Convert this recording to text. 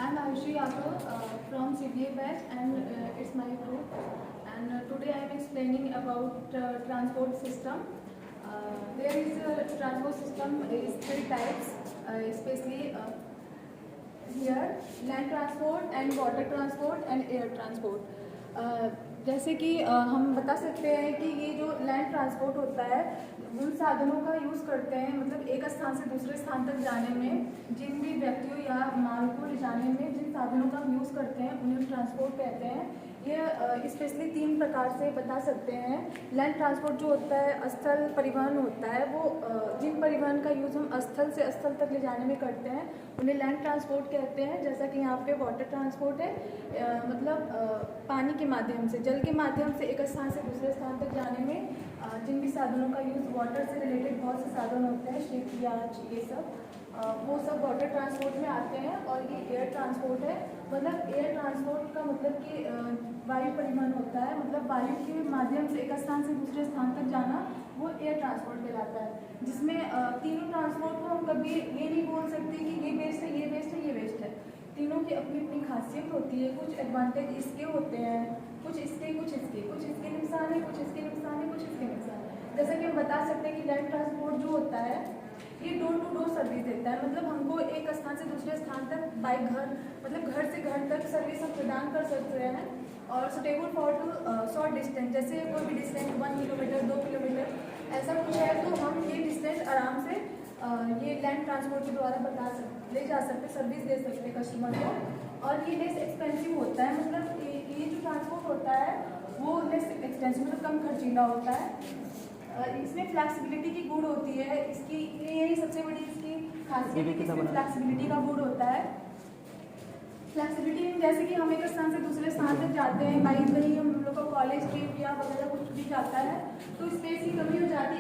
I'm Ayushi Yadav from CBA batch, and it's my group. And today I am explaining about transport system. There is a transport system is three types, especially here land transport and water transport and air transport. जैसे कि हम बता सकते हैं कि ये जो land transport होता है उन साधनों का यूज़ करते हैं, मतलब एक स्थान से दूसरे स्थान तक जाने में, जिन भी व्यक्तियों या माल को ले जाने में जिन साधनों का हम यूज़ करते हैं उन्हें ट्रांसपोर्ट कहते हैं। ये स्पेशली तीन प्रकार से बता सकते हैं। लैंड ट्रांसपोर्ट जो होता है स्थल परिवहन होता है, वो जिन परिवहन का यूज़ हम स्थल से स्थल तक ले जाने में करते हैं उन्हें लैंड ट्रांसपोर्ट कहते हैं। जैसा कि यहाँ पे वाटर ट्रांसपोर्ट है, मतलब पानी के माध्यम से, जल के माध्यम से एक स्थान से दूसरे स्थान तक जाने में जिन भी साधनों का यूज़, वाटर से रिलेटेड बहुत से साधन होते हैं, शिप या ये सब, वो सब वाटर ट्रांसपोर्ट में आते हैं। और ये एयर ट्रांसपोर्ट है, मतलब एयर ट्रांसपोर्ट का मतलब कि वायु परिवहन होता है, मतलब वायु के माध्यम से एक स्थान से दूसरे स्थान तक जाना, वो एयर ट्रांसपोर्ट कहलाता है। जिसमें तीनों ट्रांसपोर्ट को हम कभी ये नहीं बोल सकते कि ये बेस्ट है, ये बेस्ट है, ये बेस्ट है। तीनों की अपनी अपनी खासियत होती है। कुछ एडवांटेज इसके होते हैं, कुछ इसके, कुछ इसके नुकसान है, कुछ इसके नुकसान है, कुछ इसके नुकसान है। जैसा कि हम बता सकते हैं कि लैंड ट्रांसपोर्ट जो होता है ये डोर टू डोर सर्विस देता है, मतलब हमको एक स्थान से दूसरे स्थान तक बाय घर, मतलब घर से घर तक सर्विस हम प्रदान कर सकते हैं। और suitable for to short distance, जैसे कोई भी डिस्टेंस 1 किलोमीटर 2 किलोमीटर ऐसा कुछ है तो हम ये डिस्टेंस आराम से ये लैंड ट्रांसपोर्ट के द्वारा ले जा सकते, सर्विस दे सकते कस्टमर को। और ये लेस एक्सपेंसिव होता है, मतलब ये जो ट्रांसपोर्ट होता है वो लेस एक्सपेंसिव, मतलब कम खर्चीला होता है। इसमें फ्लैक्सिबिलिटी की गुण होती है, इसकी ये सबसे बड़ी इसकी खासियत है कि इसमें फ्लैक्सिबिलिटी का गुण होता है। फ्लैक्सिबिलिटी जैसे कि हम एक स्थान से दूसरे स्थान तक जाते हैं, कहीं हम लोग का कॉलेज ट्रिप या वगैरह कुछ भी जाता है तो स्पेस की कमी हो जाती है।